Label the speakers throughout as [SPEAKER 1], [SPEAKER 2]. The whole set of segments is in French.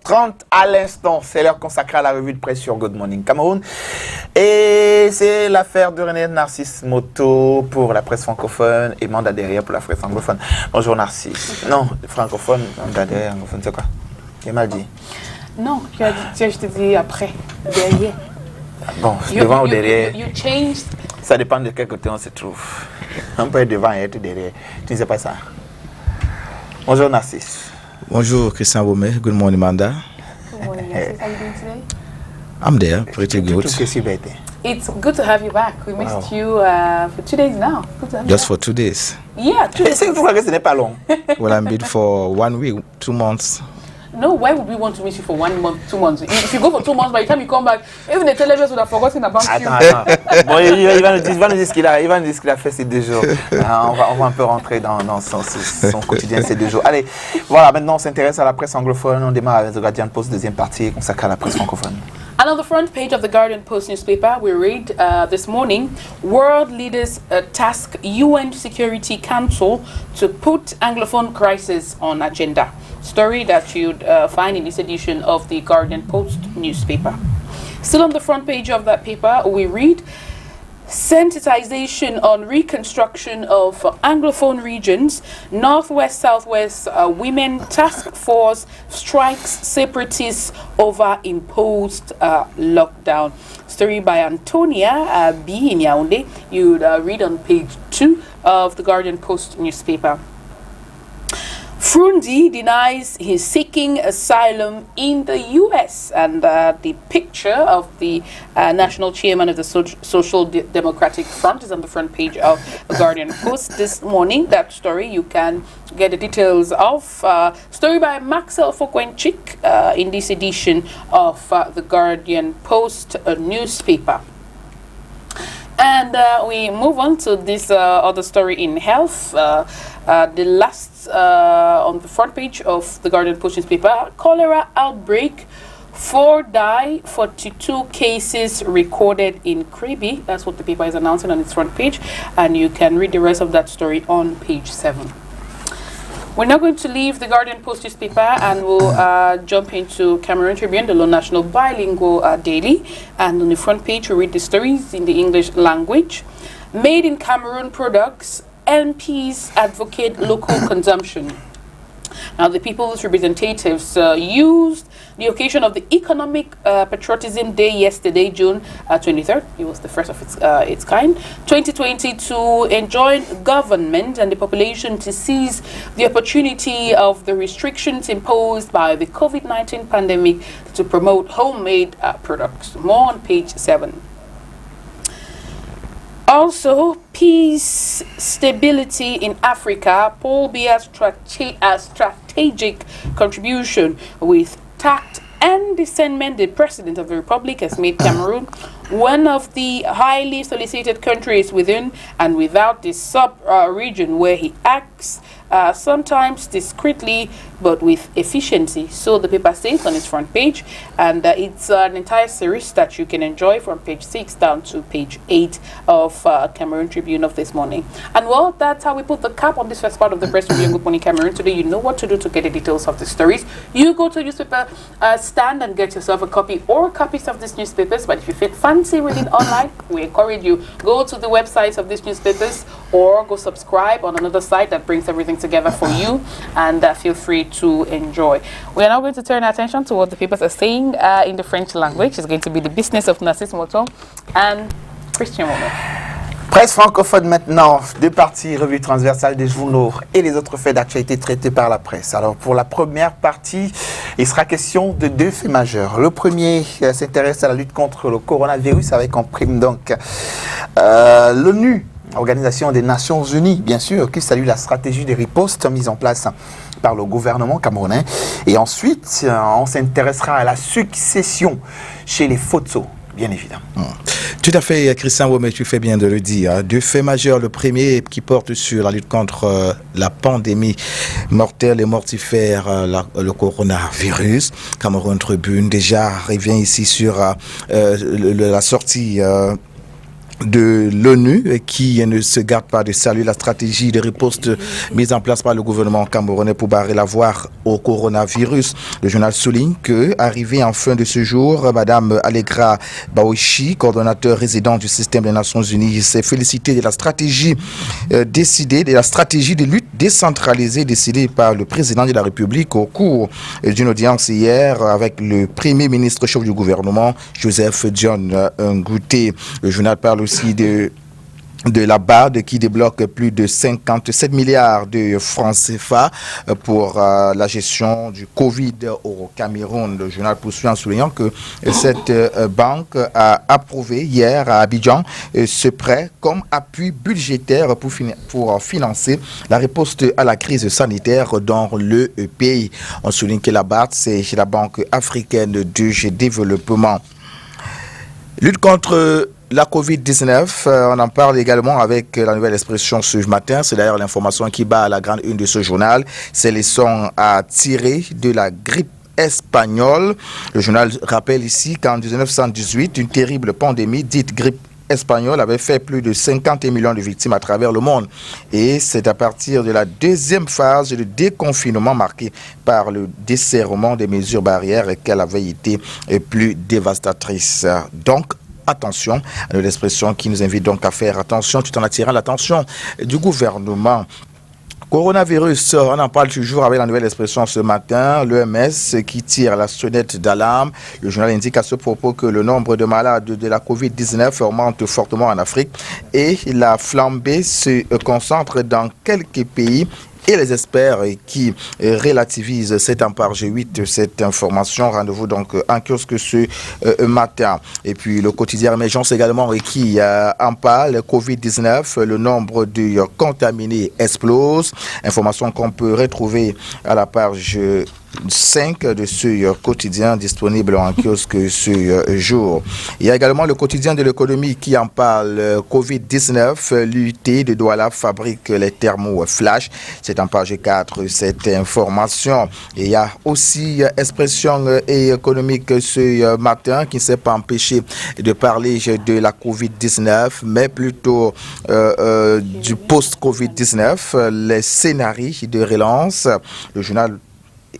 [SPEAKER 1] 7h30 à l'instant. C'est l'heure consacrée à la revue de presse sur Good Morning Cameroun. Et c'est l'affaire de René Narcisse Moto pour la presse francophone et mandat derrière pour la presse anglophone. Bonjour Narcisse. Non, francophone, mandat derrière, anglophone, c'est quoi? J'ai mal dit.
[SPEAKER 2] Non, tu as dit, je te dis après, derrière.
[SPEAKER 1] Bon, devant ou derrière?
[SPEAKER 2] You changed.
[SPEAKER 1] Ça dépend de quel côté on se trouve. On peut être devant et être derrière. Tu ne sais pas ça. Bonjour Narcisse.
[SPEAKER 3] Bonjour Christian Wome. Good morning, Manda.
[SPEAKER 2] Good morning, Narcisse. How are you doing today?
[SPEAKER 3] I'm there, pretty good.
[SPEAKER 2] It's good to have you back. We missed you for 2 days now. Good to have
[SPEAKER 3] Just
[SPEAKER 2] you
[SPEAKER 3] for 2 days.
[SPEAKER 2] Yeah, 2 days.
[SPEAKER 1] C'est pourquoi ce n'est pas long.
[SPEAKER 3] Well, I'm bid for 1 week, 2 months.
[SPEAKER 2] No, why would we want to miss you for 1 month, 2 months? If you go for 2 months, by the time you come back, even the television would have forgotten about you.
[SPEAKER 1] Attends. Bon, il va nous dire ce qu'il a fait ces 2 jours. On va un peu rentrer dans son quotidien ces 2 jours. Allez, voilà, maintenant on s'intéresse à la presse anglophone. On démarre avec The Guardian Post, deuxième partie consacrée à la presse francophone.
[SPEAKER 2] And on the front page of the Guardian Post newspaper, we read this morning, world leaders task UN Security Council to put Anglophone crisis on agenda. Story that you'd find in this edition of the Guardian Post newspaper. Still on the front page of that paper, we read, sensitization on reconstruction of Anglophone regions, Northwest Southwest Women Task Force strikes separatists over imposed lockdown. Story by Antonia B. in Yaoundé. You'd read on page 2 of the Guardian Post newspaper. Frundi denies he's seeking asylum in the U.S. and the picture of the national chairman of the Social Democratic Front is on the front page of the Guardian Post this morning. That story you can get the details of. Story by Maxwell Fokwenchik in this edition of the Guardian Post newspaper. And we move on to this other story in health. The last on the front page of the Guardian Post newspaper, cholera outbreak, 4 die, 42 cases recorded in Kribi. That's what the paper is announcing on its front page, and you can read the rest of that story on page 7. We're now going to leave the Guardian Post newspaper and we'll jump into Cameroon Tribune, the Lone National Bilingual Daily. And on the front page, we read the stories in the English language. Made in Cameroon products, MPs advocate local consumption. Now, the people's representatives used the occasion of the Economic Patriotism Day yesterday, June 23rd. It was the first of its kind, 2020, to enjoin government and the population to seize the opportunity of the restrictions imposed by the COVID-19 pandemic to promote homemade products. More on page 7. Also, peace, stability in Africa, Paul Biya's strategic contribution with tact and discernment. The President of the Republic has made Cameroon one of the highly solicited countries within and without the sub-region where he acts, sometimes discreetly but with efficiency. So the paper says on its front page, and it's an entire series that you can enjoy from page 6 down to page 8 of Cameroon Tribune of this morning. And well, that's how we put the cap on this first part of the press review. Good morning, Cameroon. Today, you know what to do to get the details of the stories. You go to a newspaper stand and get yourself a copy or copies of these newspapers. But if you fancy reading online, we encourage you, go to the websites of these newspapers or go subscribe on another site that brings everything together for you, and feel free to enjoy. We are now going to turn our attention to what the papers are saying in the French language. It's going to be the business of Narcisse Moto and Christian Wome.
[SPEAKER 1] Presse francophone maintenant, 2 parties, revue transversale des journaux et les autres faits d'actualité traités par la presse. Alors pour la première partie, il sera question de 2 faits majeurs. Le premier s'intéresse à la lutte contre le coronavirus avec en prime donc l'ONU, Organisation des Nations Unies, bien sûr, qui salue la stratégie de riposte mise en place par le gouvernement camerounais. Et ensuite, on s'intéressera à la succession chez les Fotso, bien évidemment.
[SPEAKER 3] Tout à fait, Christian Wome, tu fais bien de le dire. 2 faits majeurs. Le premier qui porte sur la lutte contre la pandémie mortelle et mortifère, le coronavirus. Cameroun Tribune déjà revient ici sur la sortie de l'ONU qui ne se garde pas de saluer la stratégie de riposte mise en place par le gouvernement camerounais pour barrer la voie au coronavirus. Le journal souligne que, arrivée en fin de ce jour, Madame Allegra Baoichi, coordonnateur résident du système des Nations Unies, s'est félicitée de la stratégie de lutte décentralisée décidée par le président de la République au cours d'une audience hier avec le premier ministre chef du gouvernement, Joseph John Ngouté. Le journal parle aussi de la BAD qui débloque plus de 57 milliards de francs CFA pour la gestion du Covid au Cameroun. Le journal poursuit en soulignant que cette banque a approuvé hier à Abidjan ce prêt comme appui budgétaire pour financer la riposte à la crise sanitaire dans le pays. On souligne que la BAD, c'est la Banque africaine de développement. Lutte contre la Covid-19, on en parle également avec la nouvelle expression ce matin. C'est d'ailleurs l'information qui bat à la grande une de ce journal. C'est les leçons à tirer de la grippe espagnole. Le journal rappelle ici qu'en 1918, une terrible pandémie dite grippe espagnole avait fait plus de 50 millions de victimes à travers le monde. Et c'est à partir de la deuxième phase de déconfinement marquée par le desserrement des mesures barrières qu'elle avait été plus dévastatrice. Donc, attention à l'expression qui nous invite donc à faire attention tout en attirant l'attention du gouvernement. Coronavirus, on en parle toujours avec la nouvelle expression ce matin. L'OMS qui tire la sonnette d'alarme. Le journal indique à ce propos que le nombre de malades de la Covid-19 augmente fortement en Afrique et la flambée se concentre dans quelques pays. Et les experts qui relativisent cette en page 8, cette information. Rendez-vous donc en kiosque ce matin. Et puis le quotidien Émergence également qui en parle. Covid-19, le nombre de contaminés explose. Information qu'on peut retrouver à la page 5 de ce quotidien disponible en kiosque ce jour. Il y a également le quotidien de l'économie qui en parle. Covid-19, l'UT de Douala fabrique les thermos flash. C'est en page 4 cette information. Et il y a aussi expression économique ce matin qui ne s'est pas empêché de parler de la Covid-19, mais plutôt du post-Covid-19, les scénarios de relance. Le journal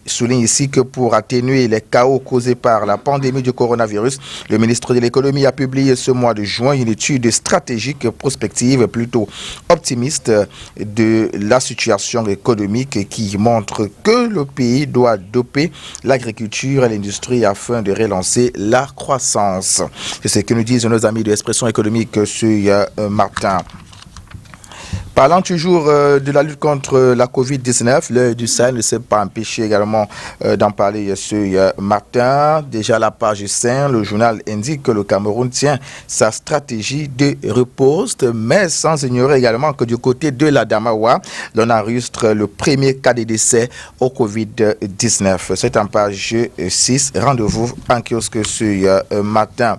[SPEAKER 3] souligne ici que pour atténuer les chaos causés par la pandémie du coronavirus, le ministre de l'économie a publié ce mois de juin une étude stratégique prospective plutôt optimiste de la situation économique qui montre que le pays doit doper l'agriculture et l'industrie afin de relancer la croissance. C'est ce que nous disent nos amis de l'expression économique ce matin. Parlant toujours de la lutte contre la Covid-19, l'œil du Sahel ne s'est pas empêché également d'en parler ce matin. Déjà à la page 5, le journal indique que le Cameroun tient sa stratégie de riposte, mais sans ignorer également que du côté de la Damawa, l'on enregistre le premier cas de décès au Covid-19. C'est en page 6. Rendez-vous en kiosque ce matin.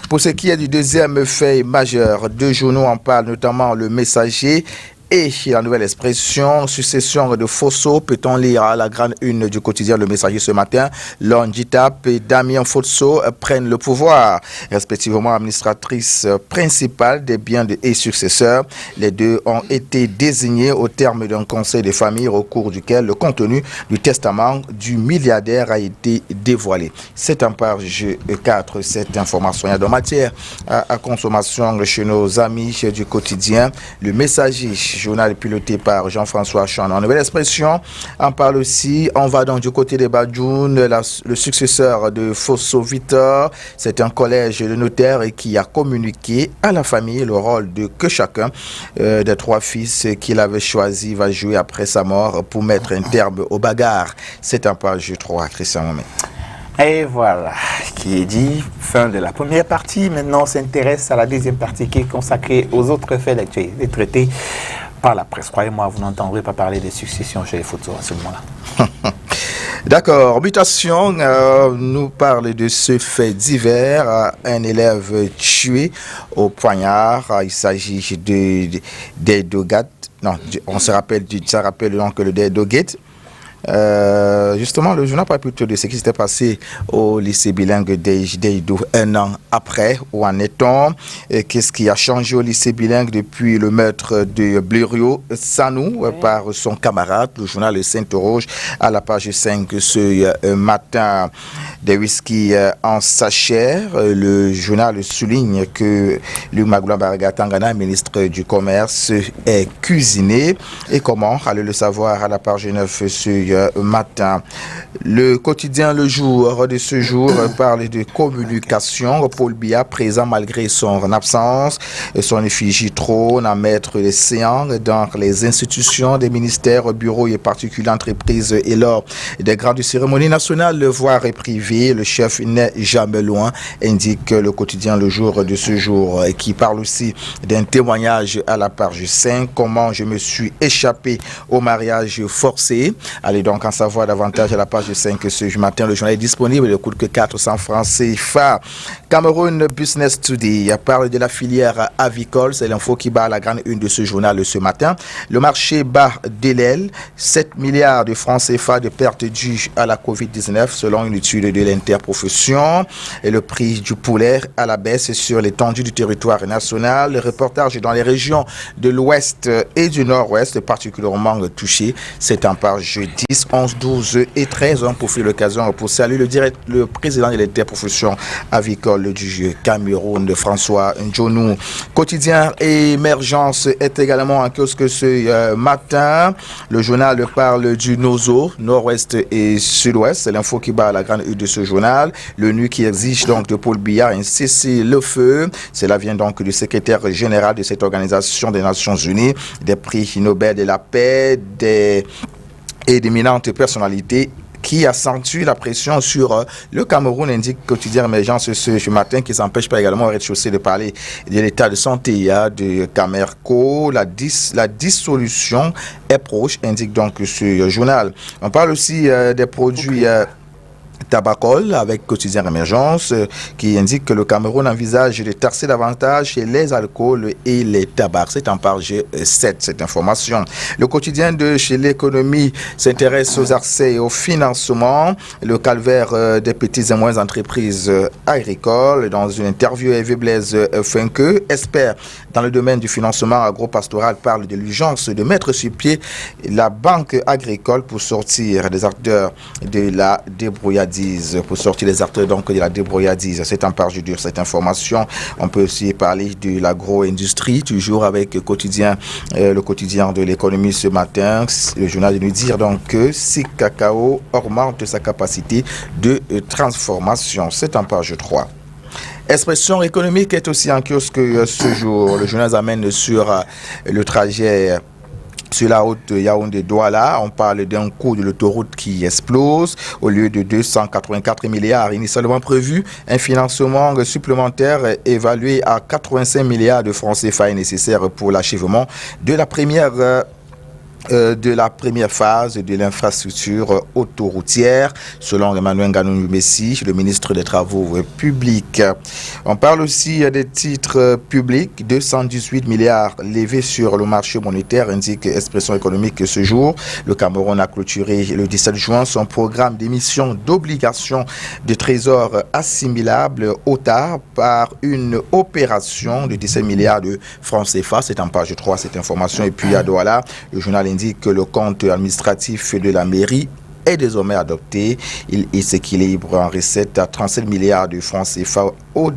[SPEAKER 3] Pour ce qui est du deuxième fait majeur, deux journaux en parlent, notamment le Messager et la nouvelle expression, succession de Fosso, peut-on lire à la grande une du quotidien Le Messager ce matin. Longitap et Damien Fosso prennent le pouvoir, respectivement administratrice principale des biens et successeurs. Les deux ont été désignés au terme d'un conseil de famille au cours duquel le contenu du testament du milliardaire a été dévoilé. C'est en page 4 cette information. Il y a de matière à consommation chez nos amis du quotidien Le Messager, journal piloté par Jean-François Chan. En nouvelle expression, on parle aussi, on va donc du côté des Badjoun, le successeur de Fosso Victor, c'est un collège de notaires qui a communiqué à la famille le rôle de que chacun des trois fils qu'il avait choisi va jouer après sa mort pour mettre un terme aux bagarres. C'est en page 3, Christian Momé.
[SPEAKER 1] Et voilà, qui est dit, fin de la première partie. Maintenant, on s'intéresse à la deuxième partie qui est consacrée aux autres faits d'actualité traités par la presse. Croyez-moi, vous n'entendrez pas parler de succession chez les photos à ce moment-là.
[SPEAKER 3] D'accord. Mutation nous parle de ce fait divers. Un élève tué au poignard. Il s'agit d'Edogat. Non, on se rappelle, ça rappelle donc le d'Edogate. Justement, le journal parle plutôt de ce qui s'était passé au lycée bilingue d'Eidou un an après. Où en est-on? Qu'est-ce qui a changé au lycée bilingue depuis le meurtre de Blériot Sanou par son camarade? Le journal s'interroge à la page 5 ce matin. Des whisky en sachet. Le journal souligne que Luc Magoula Baragatangana, ministre du Commerce, est cuisiné. Et comment? Allez le savoir à la page 9 ce matin. Le quotidien Le Jour de ce jour parle de communication. Paul Biya, présent malgré son absence. Son effigie trône à mettre les séances dans les institutions des ministères, bureaux et particuliers entreprises et lors des grandes cérémonies nationales, voire privées. Le chef n'est jamais loin, indique le quotidien Le Jour de ce jour, qui parle aussi d'un témoignage à la page 5. Comment je me suis échappé au mariage forcé. Allez donc en savoir davantage à la page 5 ce matin. Le journal est disponible, il coûte que 400 francs CFA. Cameroun Business Today parle de la filière avicole. C'est l'info qui bat la grande une de ce journal ce matin. Le marché bat de l'aile. 7 milliards de francs CFA de pertes dues à la Covid-19 selon une étude de l'interprofession. Et le prix du poulet à la baisse sur l'étendue du territoire national. Le reportage dans les régions de l'Ouest et du Nord-Ouest particulièrement touchées. C'est en page 10, 11, 12 et 13. On profite de l'occasion pour saluer le président de l'interprofession avicole du Cameroun, François Ndjonou. Quotidien Émergence est également en kiosque ce matin. Le journal parle du Nozo, Nord-Ouest et Sud-Ouest. C'est l'info qui bat la grande une de ce journal. L'ONU qui exige donc de Paul Biya un cessez-le-feu. Cela vient donc du secrétaire général de cette organisation des Nations Unies, des prix Nobel de la paix, et d'éminentes personnalités qui accentue la pression sur le Cameroun, indique quotidien Émergence ce matin, qui s'empêche pas également au rez-de-chaussée de parler de l'état de santé de Camerco. La dissolution est proche, indique donc ce journal. On parle aussi des produits Tabacol avec quotidien Émergence qui indique que le Cameroun envisage de taxer davantage les alcools et les tabacs. C'est en page 7 cette information. Le quotidien de chez l'économie s'intéresse aux accès et au financement. Le calvaire des petites et moyennes entreprises agricoles. Dans une interview, Hervé Blaise Funke, expert dans le domaine du financement agro-pastoral, parle de l'urgence de mettre sur pied la banque agricole pour sortir des acteurs de la débrouillardise. Donc de la débrouillardise. C'est en page dure cette information. On peut aussi parler de l'agro-industrie, toujours avec le quotidien de l'économie ce matin. Le journal nous dit donc que si Cacao augmente sa capacité de transformation. C'est en page 3. Expression économique est aussi en kiosque ce jour. Le journal amène sur le trajet sur la route Yaoundé-Douala. On parle d'un coût de l'autoroute qui explose. Au lieu de 284 milliards initialement prévu, un financement supplémentaire évalué à 85 milliards de francs CFA est nécessaire pour l'achèvement de la première phase de l'infrastructure autoroutière, selon Emmanuel Nganou-Messi, le ministre des Travaux publics. On parle aussi des titres publics, 218 milliards levés sur le marché monétaire, indique Expression économique ce jour. Le Cameroun a clôturé le 17 juin son programme d'émission d'obligations de trésor assimilables au tard par une opération de 17 milliards de francs CFA. C'est en page 3 cette information. Et puis à Douala, le journal indique que le compte administratif de la mairie est désormais adopté. Il s'équilibre en recette à 37 milliards de francs CFA au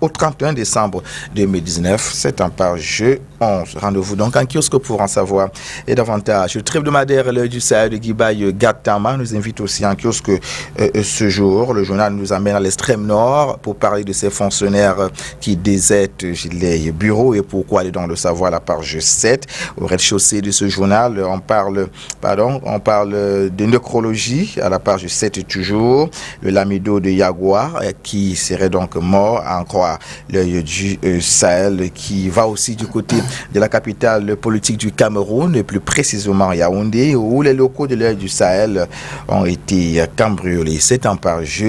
[SPEAKER 3] 31 décembre 2019. C'est en page 11. Rendez-vous donc en kiosque pour en savoir et davantage. Le trip hebdomadaire L'Œil du Sahel de Guibaï Gatama nous invite aussi en kiosque ce jour. Le journal nous amène à l'extrême nord pour parler de ces fonctionnaires qui désertent les bureaux et pourquoi aller dans le savoir à la page 7. Au rez-de-chaussée de ce journal, on parle de nécrologie à la page 7 toujours. Le lamido de Yaguar qui serait donc mort, à en croire L'Œil du Sahel, qui va aussi du côté de la capitale politique du Cameroun, plus précisément Yaoundé, où les locaux de L'Œil du Sahel ont été cambriolés. C'est en page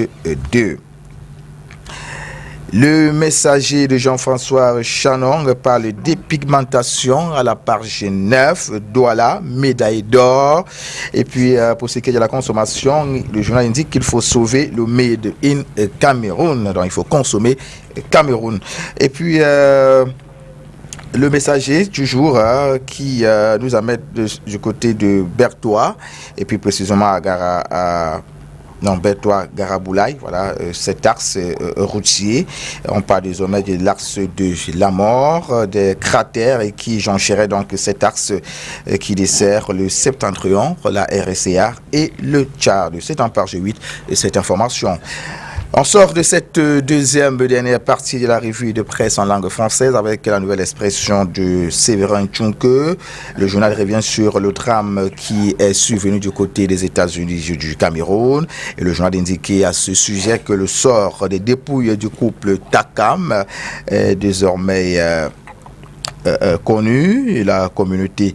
[SPEAKER 3] 2. Le messager de Jean-François Chanon parle dépigmentation à la page 9, Douala, médaille d'or. Et puis, pour ce qui est de la consommation, le journal indique qu'il faut sauver le made in Cameroun. Donc, il faut consommer Cameroun. Et puis, le messager, toujours, qui nous amène du côté de Bertois, et puis précisément à Bertois-Garaboulaye, voilà, cet axe routier. On parle désormais de l'axe de la mort, des cratères, et qui joncherait donc cet axe qui dessert le Septentrion, la RSCA et le Tchad. C'est en page 8 de cette information. On sort de cette dernière partie de la revue de presse en langue française avec la nouvelle expression de Séverin Tchunke. Le journal revient sur le drame qui est survenu du côté des États-Unis et du Cameroun. Et le journal indiquait à ce sujet que le sort des dépouilles du couple Takam est désormais connu. La communauté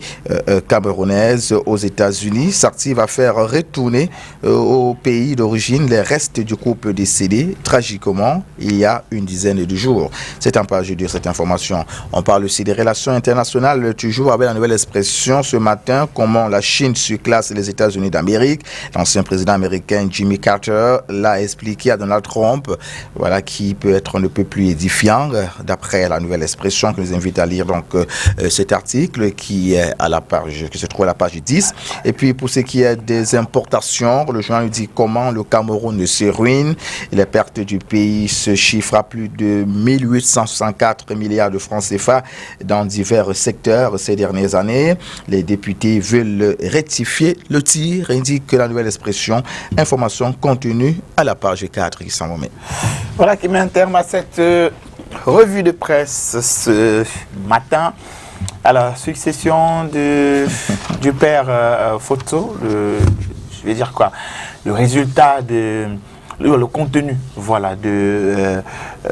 [SPEAKER 3] camerounaise aux États-Unis s'active à faire retourner au pays d'origine les restes du couple décédé tragiquement il y a une dizaine de jours. C'est en page de cette information. On parle aussi des relations internationales, toujours avec la nouvelle expression ce matin, comment la Chine surclasse les États-Unis d'Amérique. L'ancien président américain Jimmy Carter l'a expliqué à Donald Trump, voilà, qui peut être un peu plus édifiant d'après la nouvelle expression que nous invite à lire donc cet article qui est à la page, qui se trouve à la page 10. Et puis pour ce qui est des importations, le journal nous dit comment le Cameroun se ruine. Les pertes du pays se chiffrent à plus de 1864 milliards de francs CFA dans divers secteurs ces dernières années. Les députés veulent rectifier le tir, indique la nouvelle expression. Information contenue à la page 4 qui s'en remet.
[SPEAKER 1] Voilà qui met un terme à cette revue de presse ce matin. À la succession du père Photo, je vais dire quoi, le résultat le contenu, voilà, de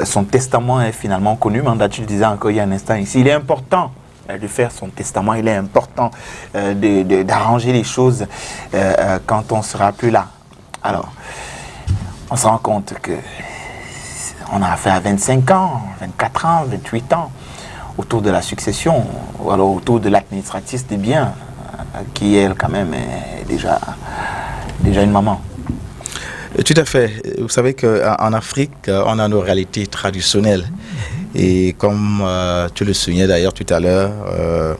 [SPEAKER 1] son testament est finalement connu. Mandat-il disait encore il y a un instant ici, il est important de faire son testament, il est important d'arranger les choses quand on sera plus là. Alors, on se rend compte que on a affaire à 25 ans, 24 ans, 28 ans autour de la succession, ou alors autour de l'administratrice des biens, qui elle quand même est déjà une maman.
[SPEAKER 3] Tout à fait. Vous savez qu'en Afrique, on a nos réalités traditionnelles. Et comme tu le soulignais d'ailleurs tout à l'heure,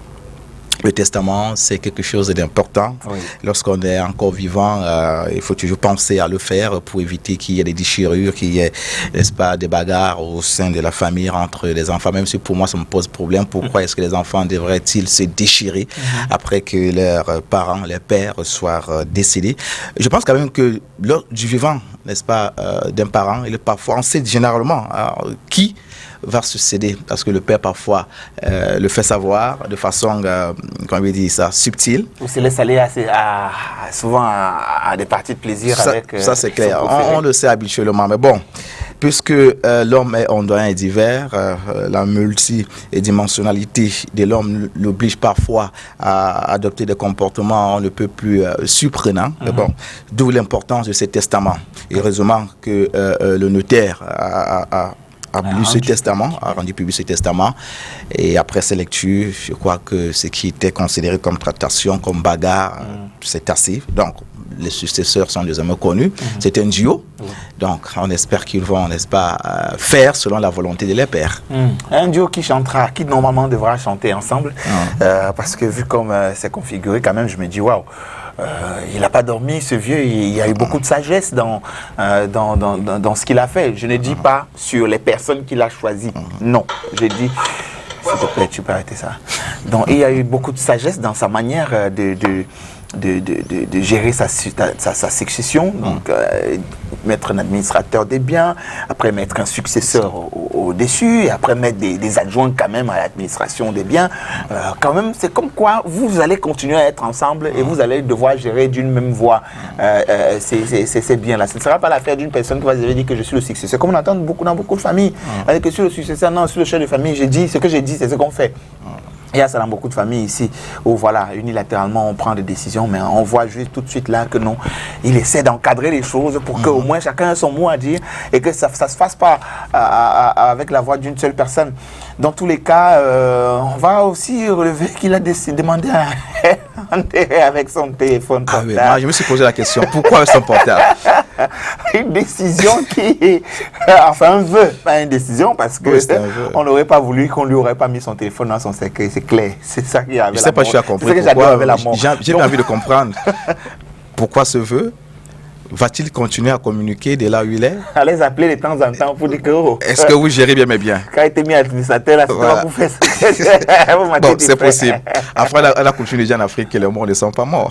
[SPEAKER 3] le testament, c'est quelque chose d'important. Oui. Lorsqu'on est encore vivant, il faut toujours penser à le faire pour éviter qu'il y ait des déchirures, qu'il y ait, n'est-ce pas, des bagarres au sein de la famille entre les enfants. Même si pour moi, ça me pose problème. Pourquoi est-ce que les enfants devraient-ils se déchirer après que leurs parents, les pères, soient décédés? Je pense quand même que lors du vivant, n'est-ce pas, d'un parent, il est parfois, on sait généralement qui va se céder, parce que le père parfois le fait savoir de façon, comment on dit ça, subtile.
[SPEAKER 1] Ou se laisse aller souvent à des parties de plaisir
[SPEAKER 3] ça,
[SPEAKER 1] avec...
[SPEAKER 3] ça c'est clair, on le sait habituellement, mais bon, puisque l'homme est ondoyant et divers, la multidimensionnalité de l'homme l'oblige parfois à adopter des comportements un peu plus surprenants. Mais bon, d'où l'importance de ces testaments. Et heureusement que le notaire a lu ce testament, a rendu public ce testament, et après ces lectures, je crois que ce qui était considéré comme tractation, comme bagarre, c'est assez. Donc, les successeurs sont désormais connus. C'est un duo. Donc, on espère qu'ils vont, n'est-ce pas, faire selon la volonté de leurs pères.
[SPEAKER 1] Un duo qui chantera, qui normalement devra chanter ensemble, parce que vu comme c'est configuré, quand même, je me dis, waouh. Il n'a pas dormi, ce vieux. Il y a eu beaucoup de sagesse dans ce qu'il a fait. Je ne dis pas sur les personnes qu'il a choisies. Non, je dis, s'il te plaît, tu peux arrêter ça. Donc, il y a eu beaucoup de sagesse dans sa manière de gérer sa succession. Donc, mettre un administrateur des biens, après mettre un successeur au-dessus, et après mettre des adjoints quand même à l'administration des biens. Quand même, c'est comme quoi vous allez continuer à être ensemble et vous allez devoir gérer d'une même voix ces biens-là. Ce ne sera pas l'affaire d'une personne qui va dire que je suis le successeur. Comme on entend dans beaucoup de familles, que je suis le successeur, non, je suis le chef de famille, j'ai dit, ce que j'ai dit, c'est ce qu'on fait. Il y a ça dans beaucoup de familles ici où voilà, unilatéralement on prend des décisions, mais on voit juste tout de suite là que non, il essaie d'encadrer les choses pour qu'au moins chacun ait son mot à dire et que ça se fasse pas avec la voix d'une seule personne. Dans tous les cas, on va aussi relever qu'il a demandé à avec son téléphone
[SPEAKER 3] Ah oui,
[SPEAKER 1] portable.
[SPEAKER 3] moi, je me suis posé la question, pourquoi son portable?
[SPEAKER 1] Une décision qui est, enfin un vœu, pas une décision parce que
[SPEAKER 3] Oui, c'était un vœu.
[SPEAKER 1] on n'aurait pas voulu qu'on lui aurait pas mis son téléphone dans son secret, c'est clair, c'est ça qui avait
[SPEAKER 3] Je sais pas si tu as compris
[SPEAKER 1] c'est ça que j'adore
[SPEAKER 3] pourquoi.
[SPEAKER 1] avec la mort.
[SPEAKER 3] J'ai
[SPEAKER 1] Donc,
[SPEAKER 3] envie de comprendre pourquoi ce vœu. Va-t-il continuer à communiquer de là où il est?
[SPEAKER 1] à les appeler de temps en temps pour dire que oh,
[SPEAKER 3] Est-ce que vous gérez bien mes biens?
[SPEAKER 1] quand il était mis administrateur là, c'était
[SPEAKER 3] Voilà.
[SPEAKER 1] pas pour faire ça. Vous m'avez
[SPEAKER 3] Bon,
[SPEAKER 1] dit
[SPEAKER 3] c'est
[SPEAKER 1] frère.
[SPEAKER 3] possible. Après, elle a continué déjà en Afrique que les morts ne sont pas morts.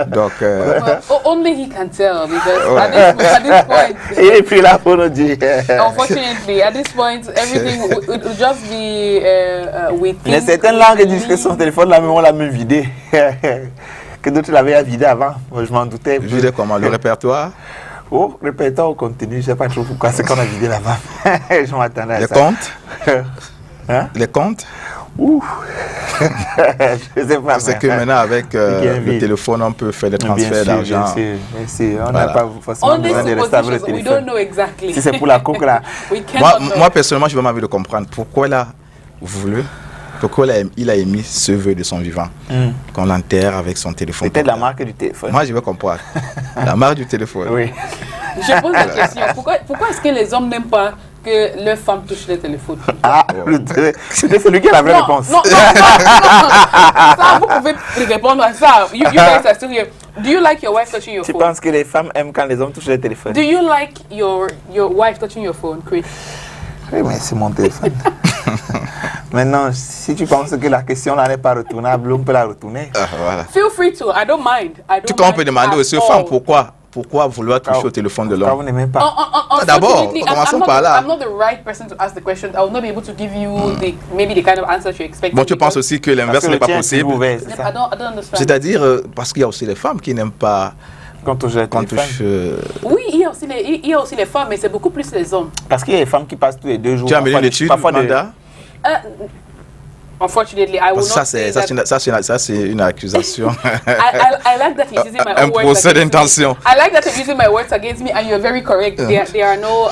[SPEAKER 3] Donc,
[SPEAKER 2] Well, only he can tell because at this point,
[SPEAKER 1] Et puis là pour nous dire.
[SPEAKER 2] unfortunately, at this point, everything would just be we
[SPEAKER 1] Il y a
[SPEAKER 2] think.
[SPEAKER 1] certaines langues disent que son téléphone là même on l'a même vidé. Que d'autres l'avaient à vider avant. Moi, je m'en doutais.
[SPEAKER 3] videz comment? Le répertoire,
[SPEAKER 1] Oh, répertoire au contenu, je ne sais pas trop pourquoi c'est qu'on a vidé là-bas. Je m'attendais à
[SPEAKER 3] les
[SPEAKER 1] ça.
[SPEAKER 3] comptes,
[SPEAKER 1] Hein?
[SPEAKER 3] les comptes.
[SPEAKER 1] Ouh. Je sais pas.
[SPEAKER 3] C'est que maintenant, avec
[SPEAKER 1] Qui est
[SPEAKER 3] le
[SPEAKER 1] vide.
[SPEAKER 3] téléphone, on peut faire des
[SPEAKER 1] Bien
[SPEAKER 3] transferts
[SPEAKER 1] sûr,
[SPEAKER 3] d'argent.
[SPEAKER 1] bien sûr. On n'a
[SPEAKER 3] Voilà.
[SPEAKER 1] pas forcément
[SPEAKER 2] Only
[SPEAKER 1] besoin de rester avec le
[SPEAKER 2] suppositions. We don't
[SPEAKER 1] téléphone.
[SPEAKER 2] know exactly.
[SPEAKER 1] Si c'est pour la coque là.
[SPEAKER 2] We cannot know.
[SPEAKER 3] Moi, personnellement, j'ai vraiment envie de comprendre pourquoi il a voulu, pourquoi il a émis ce vœu de son vivant, qu'on l'enterre avec son téléphone.
[SPEAKER 1] C'était de la
[SPEAKER 3] portable.
[SPEAKER 1] marque du téléphone.
[SPEAKER 3] Moi, je veux comprendre. La marque du téléphone.
[SPEAKER 1] Oui.
[SPEAKER 2] Je pose la question. Pourquoi est-ce que les hommes n'aiment pas que leurs femmes touchent le téléphone?
[SPEAKER 1] Ah, c'était celui qui a la vraie réponse.
[SPEAKER 2] Non. Ça, vous pouvez répondre à ça. You guys are still here. Do you like your wife touching your
[SPEAKER 1] Tu
[SPEAKER 2] phone?
[SPEAKER 1] penses que les femmes aiment quand les hommes touchent le téléphone?
[SPEAKER 2] Do you like your wife touching your phone, Chris?
[SPEAKER 1] Oui, mais c'est mon téléphone. Maintenant, si tu penses que la question là n'est pas retournable, on peut la retourner.
[SPEAKER 3] Ah, voilà.
[SPEAKER 2] Feel free to. I don't mind.
[SPEAKER 3] Tout comme on peut demander aussi aux femmes pourquoi vouloir toucher au téléphone de
[SPEAKER 1] Quand
[SPEAKER 3] l'homme.
[SPEAKER 1] vous n'aimez pas.
[SPEAKER 3] D'abord,
[SPEAKER 2] Unfortunately,
[SPEAKER 3] commençons
[SPEAKER 2] I'm not,
[SPEAKER 3] par là.
[SPEAKER 2] I'm not the right person to ask the question. I will not be able to give you maybe the kind of answer you expect.
[SPEAKER 3] Bon, tu penses aussi que
[SPEAKER 1] Parce
[SPEAKER 3] l'inverse
[SPEAKER 1] que
[SPEAKER 3] n'est
[SPEAKER 1] le
[SPEAKER 3] pas
[SPEAKER 1] tien est
[SPEAKER 3] possible.
[SPEAKER 1] ouvert, c'est
[SPEAKER 2] I
[SPEAKER 1] ça.
[SPEAKER 2] don't understand.
[SPEAKER 3] C'est-à-dire, parce qu'il y a aussi les femmes qui n'aiment pas
[SPEAKER 1] Quand on touche le
[SPEAKER 3] qu'on
[SPEAKER 1] téléphone.
[SPEAKER 3] touche.
[SPEAKER 2] Oui, il y a aussi les femmes, mais c'est beaucoup plus les hommes.
[SPEAKER 1] Parce qu'il y a des femmes qui passent tous les 2 jours.
[SPEAKER 3] Tu as mené une étude,
[SPEAKER 1] parfois
[SPEAKER 3] Manda?
[SPEAKER 2] Unfortunately, I will
[SPEAKER 3] Parce que
[SPEAKER 2] not say that.
[SPEAKER 3] ça, c'est une accusation.
[SPEAKER 2] I like that he's using my
[SPEAKER 3] Un
[SPEAKER 2] own words
[SPEAKER 3] procès
[SPEAKER 2] against me.
[SPEAKER 3] d'intention.
[SPEAKER 2] I like that he's using my words against me, and you're very correct. There are no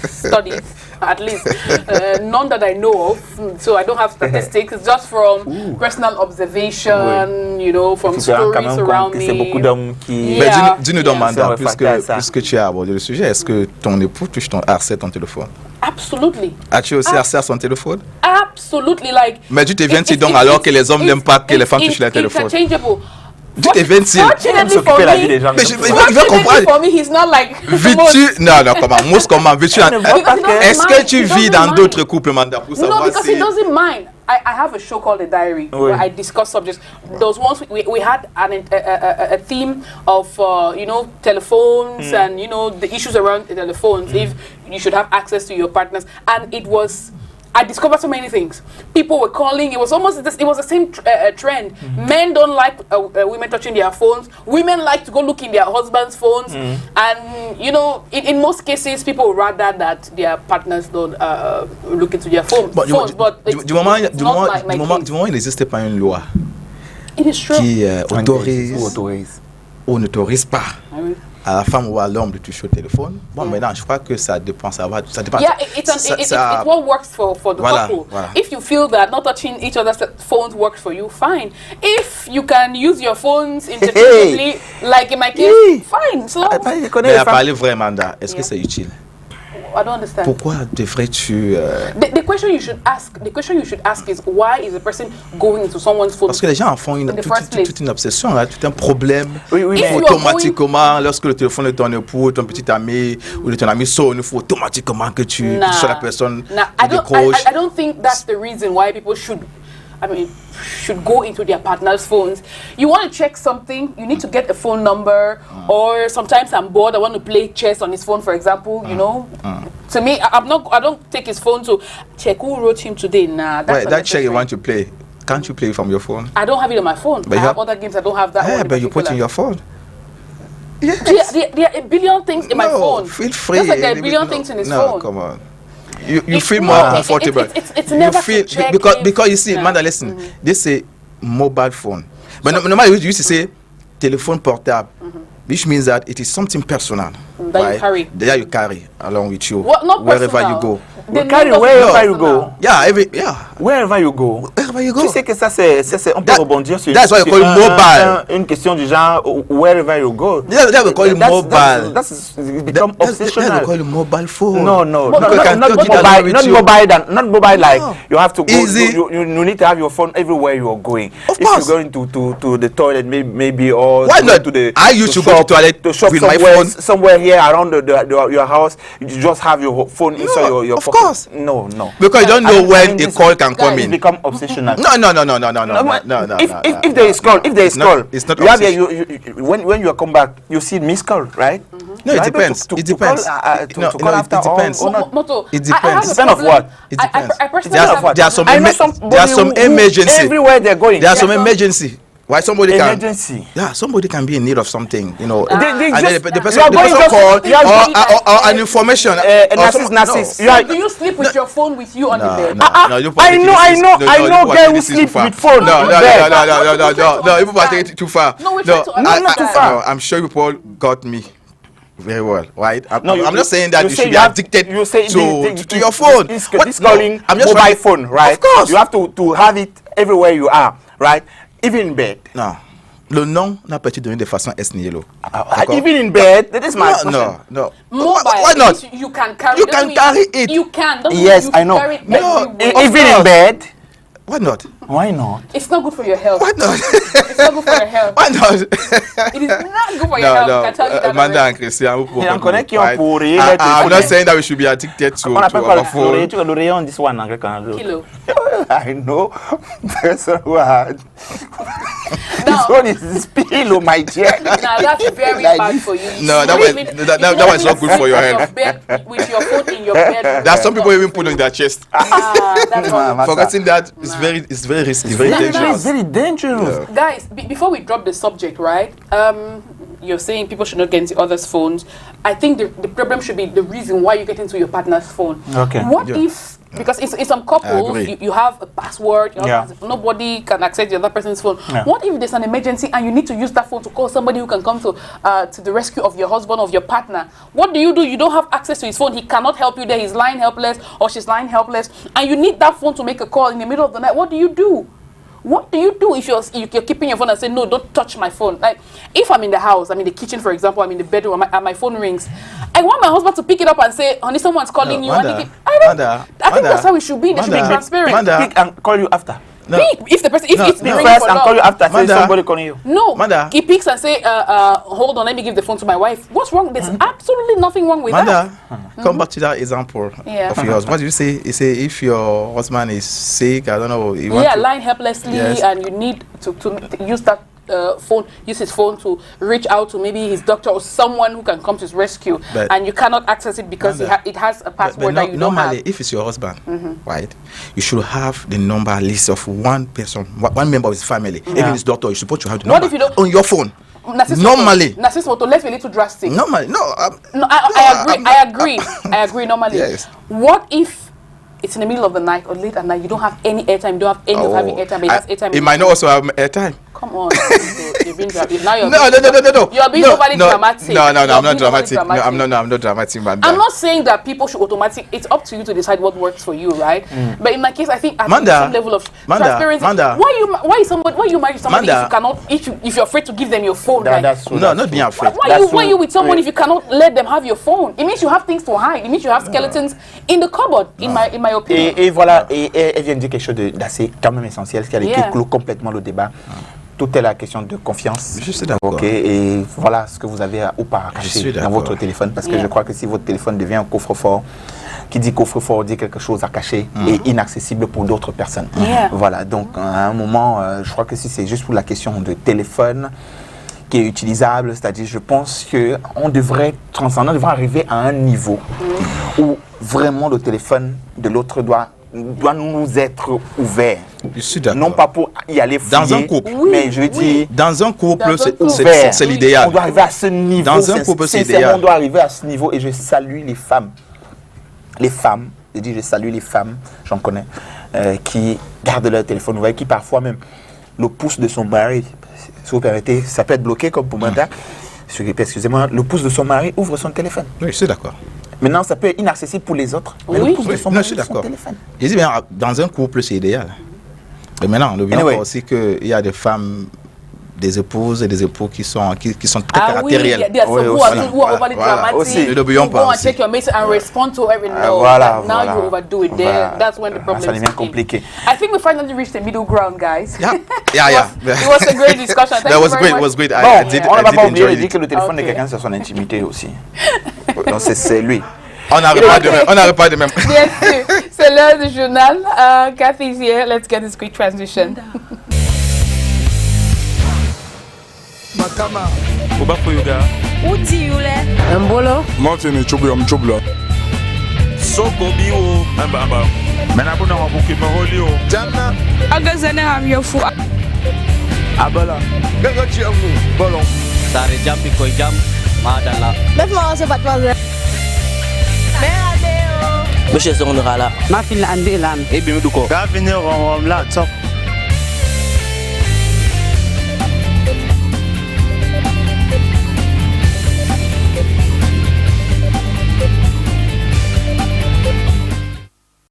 [SPEAKER 2] studies, at least none that I know of. So I don't have statistics. It's just from personal observation, you know, from
[SPEAKER 1] Tu te rends quand
[SPEAKER 2] stories
[SPEAKER 1] même
[SPEAKER 2] around
[SPEAKER 1] compte que c'est beaucoup
[SPEAKER 2] me.
[SPEAKER 1] d'hommes qui.
[SPEAKER 3] Mais
[SPEAKER 2] Yeah.
[SPEAKER 3] dis-nous donc,
[SPEAKER 2] Yeah.
[SPEAKER 3] Manda,
[SPEAKER 1] C'est réfractaire à ça.
[SPEAKER 3] puisque tu as abordé le sujet, est-ce que ton époux touche harcèle ton téléphone?
[SPEAKER 2] Absolutely,
[SPEAKER 3] As-tu aussi harcèle son téléphone?
[SPEAKER 2] absolutely. Like.
[SPEAKER 3] Mais tu te viens
[SPEAKER 2] It's-
[SPEAKER 3] donc
[SPEAKER 2] it's-
[SPEAKER 3] alors que les hommes
[SPEAKER 2] it's-
[SPEAKER 3] n'aiment pas que les femmes
[SPEAKER 2] it's
[SPEAKER 3] touchent leur téléphone.
[SPEAKER 2] Interchangeable.
[SPEAKER 3] Tu te viens
[SPEAKER 2] Fortunately for
[SPEAKER 1] s'occuper de la vie
[SPEAKER 2] me,
[SPEAKER 1] des gens.
[SPEAKER 3] Mais
[SPEAKER 1] mais
[SPEAKER 3] je-
[SPEAKER 1] non.
[SPEAKER 3] il va comprendre.
[SPEAKER 2] for me, he's not like the most-
[SPEAKER 3] Vis-tu. Non, comment? Mousse, comment? Vis-tu.
[SPEAKER 1] ne vois pas que-
[SPEAKER 3] Est-ce que tu
[SPEAKER 2] He doesn't
[SPEAKER 3] vis dans
[SPEAKER 2] mind.
[SPEAKER 3] d'autres couples, Manda, pour
[SPEAKER 2] No,
[SPEAKER 3] savoir
[SPEAKER 2] because
[SPEAKER 3] si.
[SPEAKER 2] he doesn't mind. I have a show called The Diary
[SPEAKER 1] Oui.
[SPEAKER 2] where I discuss subjects. Those ones we had a theme of telephones and the issues around telephones. If you should have access to your partners, and I discovered so many things. People were calling. It was the same trend. Men don't like women touching their phones. Women like to go look in their husbands' phones. And, in most cases, people would rather that their partners don't look into their phones.
[SPEAKER 3] Bon,
[SPEAKER 2] But it's
[SPEAKER 3] du moment
[SPEAKER 2] not my case.
[SPEAKER 3] où il n'existe pas une loi
[SPEAKER 2] It is true.
[SPEAKER 3] qui
[SPEAKER 1] Ou
[SPEAKER 3] autorise
[SPEAKER 1] autorise.
[SPEAKER 3] ou n'autorise pas
[SPEAKER 2] I mean,
[SPEAKER 3] à la femme ou à l'homme de toucher au téléphone, bon, maintenant, je crois que ça dépend. Ça dépend.
[SPEAKER 2] yeah, it's what works for the
[SPEAKER 3] Voilà,
[SPEAKER 2] couple.
[SPEAKER 3] voilà.
[SPEAKER 2] If you feel that not touching each other's phones works for you, fine. If you can use your phones interchangeably, like in my case,
[SPEAKER 1] Hey.
[SPEAKER 2] fine. So
[SPEAKER 1] Ah, je connais
[SPEAKER 3] Mais
[SPEAKER 1] les
[SPEAKER 3] à
[SPEAKER 1] femmes.
[SPEAKER 3] parler vrai, Manda, est-ce que
[SPEAKER 2] Yeah.
[SPEAKER 3] c'est utile?
[SPEAKER 2] I don't understand.
[SPEAKER 3] Pourquoi devrais-tu...
[SPEAKER 2] The question you should ask is why is a person going into someone's phone?
[SPEAKER 3] Parce que les gens en font
[SPEAKER 2] In the first place.
[SPEAKER 3] toute une obsession, là, tout un problème.
[SPEAKER 1] Oui, oui,
[SPEAKER 2] If
[SPEAKER 1] mais
[SPEAKER 2] you are
[SPEAKER 3] Automatiquement, lorsque le téléphone de ton époux, ton petit ami ou de ton ami sonne, il faut automatiquement que tu sois la personne
[SPEAKER 2] Nah,
[SPEAKER 3] qui décroche.
[SPEAKER 2] I don't think that's the reason why people should go into their partner's phones. You want to check something, you need to get a phone number, or sometimes I'm bored, I want to play chess on his phone, for example, To me, I don't take his phone to check who wrote him today. Nah, that's
[SPEAKER 3] That check you
[SPEAKER 2] unnecessary.
[SPEAKER 3] want to play, can't you play from your phone?
[SPEAKER 2] I don't have it on my phone.
[SPEAKER 3] But
[SPEAKER 2] I
[SPEAKER 3] you
[SPEAKER 2] have
[SPEAKER 3] have-
[SPEAKER 2] other games, I don't have that one.
[SPEAKER 3] Yeah,
[SPEAKER 2] in
[SPEAKER 3] but you put in
[SPEAKER 2] particular.
[SPEAKER 3] your phone.
[SPEAKER 2] There are a billion things in my
[SPEAKER 3] No,
[SPEAKER 2] phone.
[SPEAKER 3] feel free.
[SPEAKER 2] Just like there are a billion things in his
[SPEAKER 3] No,
[SPEAKER 2] phone.
[SPEAKER 3] come on. you feel more comfortable.
[SPEAKER 2] It's never
[SPEAKER 3] you feel
[SPEAKER 2] to check
[SPEAKER 3] because you see, Manda, listen, they say mobile phone, but normally we used to say telephone portable, which means that it is something personal that you carry along with you wherever you go.
[SPEAKER 1] Wherever you go.
[SPEAKER 3] Wherever you go.
[SPEAKER 1] Tu sais que ça c'est on peut rebondir sur.
[SPEAKER 3] That's why you call it mobile.
[SPEAKER 1] Une question du genre wherever you go.
[SPEAKER 3] That we call it mobile.
[SPEAKER 1] That's become obsessional.
[SPEAKER 3] That we call it mobile phone.
[SPEAKER 1] No, not mobile like you have to go. You need to have your phone everywhere you are going.
[SPEAKER 3] Of
[SPEAKER 1] course. If you're going to the toilet, maybe or
[SPEAKER 3] why not?
[SPEAKER 1] To the
[SPEAKER 3] I used to go to the toilet with my phone
[SPEAKER 1] somewhere here around your house. You just have your phone inside your pocket.
[SPEAKER 3] Of course.
[SPEAKER 1] No.
[SPEAKER 3] Because you don't know when a call can come in.
[SPEAKER 1] Become obsessional.
[SPEAKER 3] No.
[SPEAKER 1] If there is call, it's not
[SPEAKER 3] you have
[SPEAKER 1] when you come back, you see missed call, right?
[SPEAKER 3] No, it depends. It depends.
[SPEAKER 1] It depends.
[SPEAKER 3] It depends.
[SPEAKER 1] Depends of what?
[SPEAKER 3] It depends.
[SPEAKER 2] I personally
[SPEAKER 3] There are some emergency.
[SPEAKER 1] Everywhere they're going.
[SPEAKER 3] There are some emergency. Why somebody
[SPEAKER 1] emergency.
[SPEAKER 3] Somebody can be in need of something, you know.
[SPEAKER 1] The
[SPEAKER 3] person call or an information.
[SPEAKER 1] Narcissist.
[SPEAKER 2] Do you sleep with your phone with you on the bed?
[SPEAKER 1] I know girls who sleep with phone.
[SPEAKER 3] No, you people are taking it too far.
[SPEAKER 2] No, we're trying to
[SPEAKER 1] not too far.
[SPEAKER 3] No, I'm sure you people got me very well, right? I'm not saying that you
[SPEAKER 1] say
[SPEAKER 3] should be addicted to your phone.
[SPEAKER 1] It's calling mobile phone, right?
[SPEAKER 3] Of course.
[SPEAKER 1] You have to have it everywhere you are, right? Even in bed.
[SPEAKER 3] Non. Le nom n'a pas été donné de façon esnielo.
[SPEAKER 1] Even in bed, that is my question.
[SPEAKER 3] No.
[SPEAKER 2] Mobile,
[SPEAKER 3] why not?
[SPEAKER 2] You can carry
[SPEAKER 3] it.
[SPEAKER 2] You can.
[SPEAKER 1] Yes, I know. Even in bed.
[SPEAKER 3] Why not?
[SPEAKER 1] Why not?
[SPEAKER 2] It's not good for your health.
[SPEAKER 3] Why not?
[SPEAKER 2] It's not good for your health.
[SPEAKER 3] Why not?
[SPEAKER 2] It is not good for your health. I can tell you that.
[SPEAKER 3] Amanda and Christian, I'm not saying that we should be addicted to our phone.
[SPEAKER 2] Kilo.
[SPEAKER 1] I know. That's hard. This one is pillow, my dear.
[SPEAKER 2] Now that's very bad for you.
[SPEAKER 3] No, that was not good for your health.
[SPEAKER 2] With your phone in your bed.
[SPEAKER 3] There's some people even put on their chest. Forgetting that it's very risky, very dangerous.
[SPEAKER 1] It's very dangerous.
[SPEAKER 2] Yeah. Guys, before we drop the subject, right? You're saying people should not get into others' phones. I think the problem should be the reason why you get into your partner's phone.
[SPEAKER 1] Okay.
[SPEAKER 2] What if, because in some couples, you have a password, nobody can access the other person's phone. Yeah. What if there's an emergency and you need to use that phone to call somebody who can come to the rescue of your husband, of your partner? What do? You don't have access to his phone. He cannot help you there. He's lying helpless or she's lying helpless. And you need that phone to make a call in the middle of the night. What do you do? What do you do if you're keeping your phone and say, no, don't touch my phone? Like, if I'm in the house, I'm in the kitchen, for example, I'm in the bedroom, and my phone rings, I want my husband to pick it up and say, honey, someone's calling you. I think that's how it should be. They should be transparent.
[SPEAKER 1] Pick and call you after.
[SPEAKER 2] No. If the person, it's been ringing
[SPEAKER 1] first
[SPEAKER 2] for
[SPEAKER 1] and
[SPEAKER 2] long.
[SPEAKER 1] call you after, say somebody calling you.
[SPEAKER 2] No, he picks and say, hold on, let me give the phone to my wife. What's wrong? There's absolutely nothing wrong with that.
[SPEAKER 3] Come back to that example of yours. What do you say? You say if your husband is sick, I don't know.
[SPEAKER 2] Lying helplessly, and you need to use that phone, use his phone to reach out to maybe his doctor or someone who can come to his rescue, and you cannot access it because it has a password that you don't have.
[SPEAKER 3] Normally, if it's your husband, right, you should have the number list of one person, one member of his family, even his doctor. You're supposed to have the number on your phone. Normally,
[SPEAKER 2] let's be a little drastic.
[SPEAKER 3] Normally,
[SPEAKER 2] I agree. Normally,
[SPEAKER 3] yes.
[SPEAKER 2] What if it's in the middle of the night or late at night? You don't have any airtime. You don't have any of having airtime. It has airtime.
[SPEAKER 3] It might not also have airtime.
[SPEAKER 2] Come on. You're being dramatic. Now you're
[SPEAKER 3] no.
[SPEAKER 2] You're being overly dramatic.
[SPEAKER 3] No, I'm not dramatic. No, I'm not dramatic, man.
[SPEAKER 2] I'm not saying that people should automatic. It's up to you to decide what works for you, right? But in my case, I think at some level of transparency. Why you marry somebody if you cannot? If you're afraid to give them your phone?
[SPEAKER 3] That's true. No, not being afraid.
[SPEAKER 2] Why you with someone if you cannot let them have your phone? It means you have things to hide. It means you have skeletons in the cupboard. In my opinion.
[SPEAKER 1] Et voilà. Et elle vient de dire quelque chose d'assez quand même essentiel, qui clôt complètement le débat. Tout est la question de confiance.
[SPEAKER 3] Je suis d'accord.
[SPEAKER 1] Et voilà ce que vous avez ou pas à cacher dans votre téléphone. Parce que je crois que si votre téléphone devient un coffre-fort, qui dit coffre-fort dit quelque chose à cacher et inaccessible pour d'autres personnes. Voilà, donc à un moment, je crois que si c'est juste pour la question de téléphone qui est utilisable, c'est-à-dire je pense qu'on devrait transcender, on devrait arriver à un niveau où vraiment le téléphone de l'autre doit nous être ouvert.
[SPEAKER 3] Je suis d'accord.
[SPEAKER 1] Non pas pour y aller fouiller,
[SPEAKER 3] dans un couple,
[SPEAKER 1] mais je dis
[SPEAKER 3] dans un couple, c'est l'idéal.
[SPEAKER 1] On doit arriver à ce niveau.
[SPEAKER 3] Dans un couple, c'est l'idéal.
[SPEAKER 1] On doit arriver à ce niveau et je salue les femmes je dis je salue les femmes, j'en connais, qui gardent leur téléphone, vous voyez, qui parfois même le pouce de son mari, si vous permettez, ça peut être bloqué comme pour Manda, excusez-moi, le pouce de son mari ouvre son téléphone.
[SPEAKER 3] Oui, je suis d'accord.
[SPEAKER 1] Maintenant, ça peut être inaccessible pour les autres, mais
[SPEAKER 2] Oui.
[SPEAKER 1] le pouce de son mari
[SPEAKER 3] je suis
[SPEAKER 1] ouvre son
[SPEAKER 3] d'accord.
[SPEAKER 1] téléphone.
[SPEAKER 3] Je dis bien, dans un couple, c'est idéal. Et maintenant, n'oublions
[SPEAKER 1] Anyway.
[SPEAKER 3] pas aussi qu'il y a des femmes, des épouses et des époux qui sont très
[SPEAKER 2] Ah oui,
[SPEAKER 3] caractériels.
[SPEAKER 2] there are some
[SPEAKER 1] Oui,
[SPEAKER 2] who
[SPEAKER 1] aussi.
[SPEAKER 2] are overly
[SPEAKER 3] Voilà.
[SPEAKER 2] dramatic.
[SPEAKER 1] Aussi.
[SPEAKER 3] Ne l'oublions
[SPEAKER 2] You
[SPEAKER 3] pas
[SPEAKER 2] go and
[SPEAKER 3] aussi.
[SPEAKER 2] check your message and respond to every no.
[SPEAKER 1] Voilà,
[SPEAKER 2] But now
[SPEAKER 1] voilà.
[SPEAKER 2] you overdo it. There,
[SPEAKER 1] Voilà.
[SPEAKER 2] that's when the problem
[SPEAKER 1] Ça devient
[SPEAKER 2] begins.
[SPEAKER 1] compliqué.
[SPEAKER 2] I think we finally reached a middle ground, guys.
[SPEAKER 3] Yeah,
[SPEAKER 2] It was a great discussion. Thank
[SPEAKER 3] That
[SPEAKER 2] you
[SPEAKER 3] was
[SPEAKER 2] very
[SPEAKER 3] great.
[SPEAKER 2] much.
[SPEAKER 3] It was great.
[SPEAKER 1] Bon, on
[SPEAKER 3] I
[SPEAKER 1] n'a pas
[SPEAKER 3] did
[SPEAKER 1] oublié de
[SPEAKER 3] enjoy
[SPEAKER 1] dire
[SPEAKER 3] it.
[SPEAKER 1] que le téléphone de
[SPEAKER 2] Ok.
[SPEAKER 1] quelqu'un, c'est son intimité aussi. Donc c'est lui.
[SPEAKER 3] On n'arrête pas de même. On n'arrête pas de même.
[SPEAKER 2] Bien sûr. C'est l'heure du journal. Kathy is here. Let's get this quick transition.
[SPEAKER 4] Makama. Oba Foyoga.
[SPEAKER 5] Uti yule.
[SPEAKER 2] Mbolo.
[SPEAKER 4] Mountain Chubla. Soko biwo. Amba. Mena bona wabuki maholio. Jana.
[SPEAKER 5] Agazane am yofu.
[SPEAKER 4] Abala. Gaga chiamu. Bolon.
[SPEAKER 6] Sare jam piko jam. Madala.
[SPEAKER 5] Laisse-moi se battre.
[SPEAKER 6] Monsieur Sonora là.
[SPEAKER 5] Ma fille ande lan.
[SPEAKER 6] Et bien du coup.
[SPEAKER 4] Ga venir on la top.